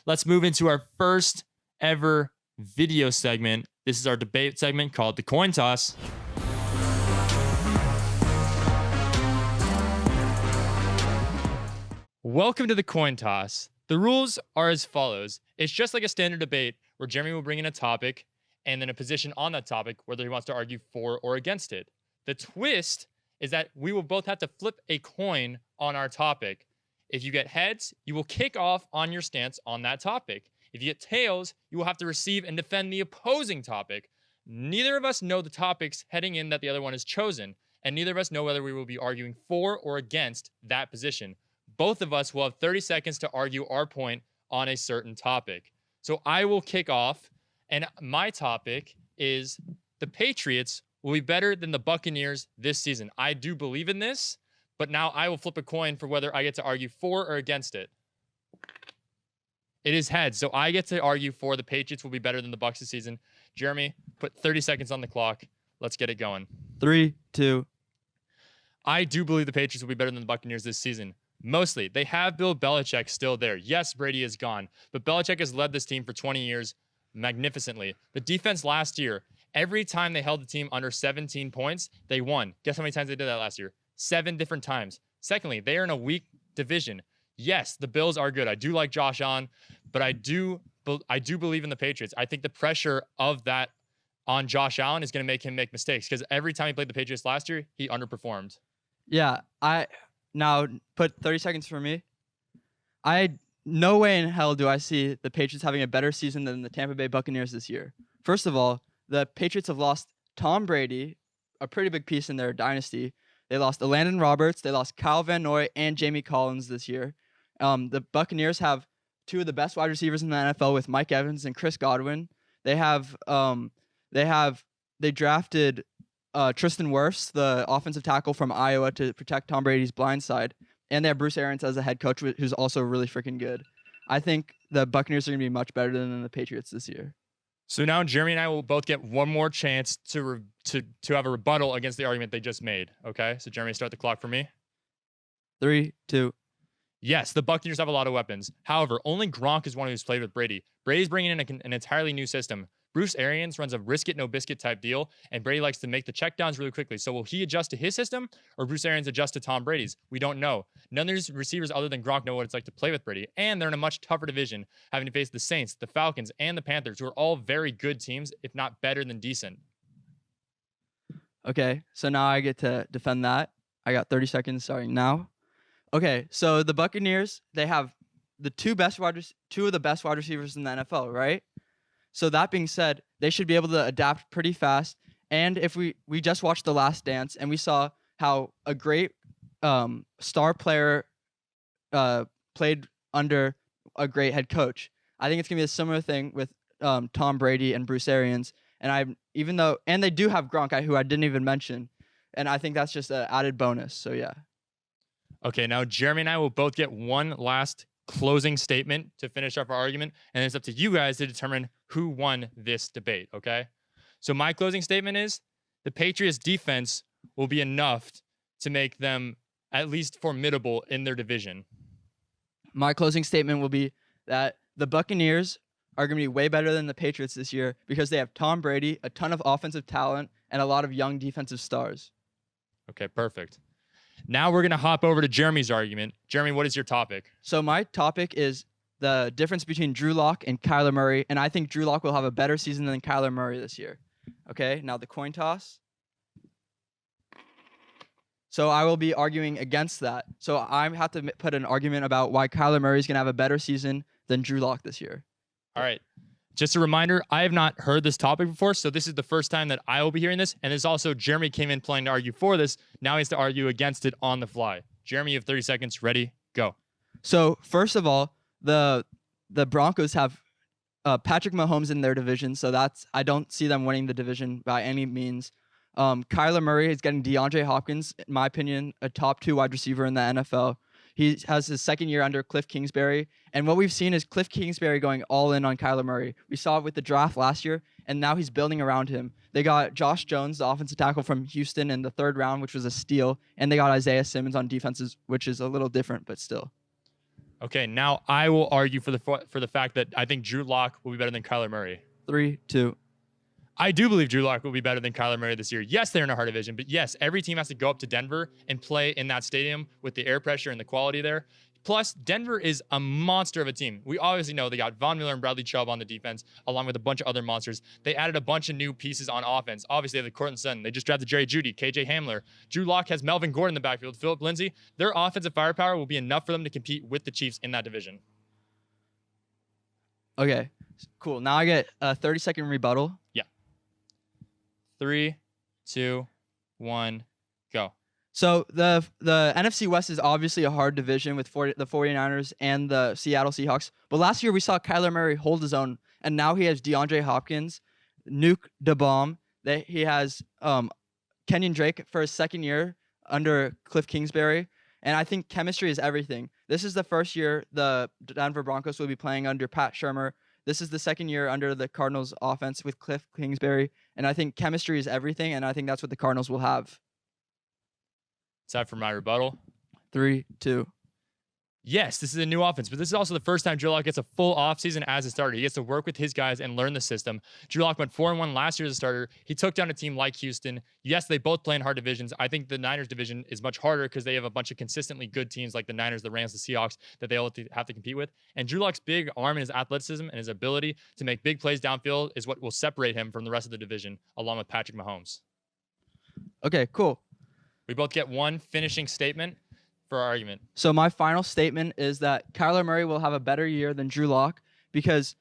let's move into our first ever video segment. This is our debate segment called the coin toss. Welcome to the coin toss. The rules are as follows. It's just like a standard debate where Jeremy will bring in a topic and then a position on that topic, whether he wants to argue for or against it. The twist is that we will both have to flip a coin on our topic. If you get heads, you will kick off on your stance on that topic. If you get tails, you will have to receive and defend the opposing topic. Neither of us know the topics heading in that the other one has chosen, and neither of us know whether we will be arguing for or against that position. Both of us will have 30 seconds to argue our point on a certain topic. So I will kick off, and my topic is the Patriots will be better than the Buccaneers this season. I do believe in this, but now I will flip a coin for whether I get to argue for or against it. It is heads, so I get to argue for the Patriots will be better than the Bucs this season. Jeremy, put 30 seconds on the clock. Let's get it going. 3, 2. I do believe the Patriots will be better than the Buccaneers this season. Mostly. They have Bill Belichick still there. Yes, Brady is gone, but Belichick has led this team for 20 years magnificently. The defense last year, every time they held the team under 17 points, they won. Guess how many times they did that last year? 7 different times. Secondly, they are in a weak division. Yes, the Bills are good. I do like Josh Allen, but I do believe in the Patriots. I think the pressure of that on Josh Allen is going to make him make mistakes because every time he played the Patriots last year, he underperformed. Yeah, now put 30 seconds for me. No way in hell do I see the Patriots having a better season than the Tampa Bay Buccaneers this year. First of all, the Patriots have lost Tom Brady, a pretty big piece in their dynasty. They lost Landon Roberts. They lost Kyle Van Noy and Jamie Collins this year. The Buccaneers have 2 of the best wide receivers in the NFL with Mike Evans and Chris Godwin. They drafted Tristan Wirfs, the offensive tackle from Iowa, to protect Tom Brady's blind side. And they have Bruce Arians as a head coach, who's also really freaking good. I think the Buccaneers are going to be much better than the Patriots this year. So now Jeremy and I will both get one more chance to have a rebuttal against the argument they just made. Okay? So Jeremy, start the clock for me. 3, 2. Yes, the Buccaneers have a lot of weapons. However, only Gronk is one who's played with Brady. Brady's bringing in an entirely new system. Bruce Arians runs a risk-it-no-biscuit type deal, and Brady likes to make the checkdowns really quickly. So will he adjust to his system, or Bruce Arians adjust to Tom Brady's? We don't know. None of these receivers other than Gronk know what it's like to play with Brady, and they're in a much tougher division, having to face the Saints, the Falcons, and the Panthers, who are all very good teams, if not better than decent. Okay, so now I get to defend that. I got 30 seconds starting now. Okay, so the Buccaneers, they have the 2 of the best wide receivers in the NFL, right? So that being said, they should be able to adapt pretty fast. And if we just watched The Last Dance and we saw how a great star player played under a great head coach. I think it's going to be a similar thing with Tom Brady and Bruce Arians. And they do have Gronk, who I didn't even mention. And I think that's just an added bonus. So, yeah. Okay, now Jeremy and I will both get one last closing statement to finish up our argument, and it's up to you guys to determine who won this debate, okay? So my closing statement is the Patriots defense will be enough to make them at least formidable in their division. My closing statement will be that the Buccaneers are going to be way better than the Patriots this year because they have Tom Brady, a ton of offensive talent, and a lot of young defensive stars. Okay, perfect. Now we're going to hop over to Jeremy's argument. Jeremy, what is your topic? So my topic is the difference between Drew Lock and Kyler Murray, and I think Drew Lock will have a better season than Kyler Murray this year. Okay, now the coin toss. So I will be arguing against that. So I have to put an argument about why Kyler Murray is going to have a better season than Drew Lock this year. All right. Just a reminder, I have not heard this topic before, so this is the first time that I will be hearing this. And it's also Jeremy came in planning to argue for this. Now he has to argue against it on the fly. Jeremy, you have 30 seconds. Ready? Go. So first of all, the Broncos have Patrick Mahomes in their division, so I don't see them winning the division by any means. Kyler Murray is getting DeAndre Hopkins, in my opinion, a top 2 wide receiver in the NFL. He has his second year under Cliff Kingsbury. And what we've seen is Cliff Kingsbury going all in on Kyler Murray. We saw it with the draft last year, and now he's building around him. They got Josh Jones, the offensive tackle from Houston, in the 3rd round, which was a steal. And they got Isaiah Simmons on defenses, which is a little different, but still. Okay, now I will argue for the fact that I think Drew Lock will be better than Kyler Murray. 3, 2. I do believe Drew Lock will be better than Kyler Murray this year. Yes, they're in a hard division, but yes, every team has to go up to Denver and play in that stadium with the air pressure and the quality there. Plus, Denver is a monster of a team. We obviously know they got Von Miller and Bradley Chubb on the defense, along with a bunch of other monsters. They added a bunch of new pieces on offense. Obviously, they have the Courtland Sutton. They just drafted Jerry Jeudy, KJ Hamler. Drew Lock has Melvin Gordon in the backfield, Philip Lindsay. Their offensive firepower will be enough for them to compete with the Chiefs in that division. Okay, cool. Now I get a 30-second rebuttal. Yeah. 3, 2, 1, go. So the NFC West is obviously a hard division with the 49ers and the Seattle Seahawks. But last year we saw Kyler Murray hold his own, and now he has DeAndre Hopkins, Nuke DeBomb. He has Kenyon Drake for his second year under Cliff Kingsbury. And I think chemistry is everything. This is the first year the Denver Broncos will be playing under Pat Shurmur. This is the second year under the Cardinals offense with Cliff Kingsbury. And I think chemistry is everything, and I think that's what the Cardinals will have. Time for my rebuttal. 3, 2. Yes, this is a new offense, but this is also the first time Drew Lock gets a full offseason as a starter. He gets to work with his guys and learn the system. Drew Lock went 4-1 last year as a starter. He took down a team like Houston. Yes, they both play in hard divisions. I think the Niners division is much harder because they have a bunch of consistently good teams like the Niners, the Rams, the Seahawks that they all have to compete with. And Drew Lock's big arm and his athleticism and his ability to make big plays downfield is what will separate him from the rest of the division, along with Patrick Mahomes. Okay, cool. We both get one finishing statement for our argument. So my final statement is that Kyler Murray will have a better year than Drew Lock because,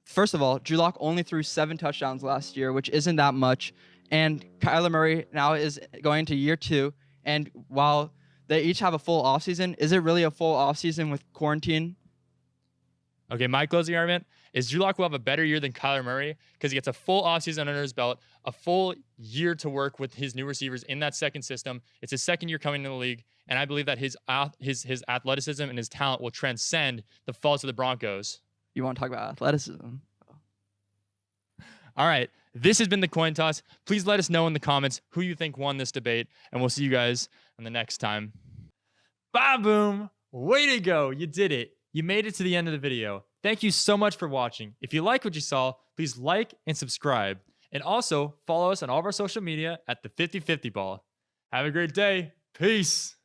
first of all, Drew Lock only threw 7 touchdowns last year, which isn't that much. And Kyler Murray now is going to year 2. And while they each have a full offseason, is it really a full offseason with quarantine? Okay, my closing argument is Drew Lock will have a better year than Kyler Murray because he gets a full offseason under his belt, a full year to work with his new receivers in that second system. It's his second year coming into the league, and I believe that his athleticism and his talent will transcend the faults of the Broncos. You want to talk about athleticism? All right, this has been the Coin Toss. Please let us know in the comments who you think won this debate, and we'll see you guys on the next time. Ba-boom! Way to go! You did it. You made it to the end of the video. Thank you so much for watching. If you like what you saw, please like and subscribe. And also follow us on all of our social media at the 50/50 Ball. Have a great day. Peace.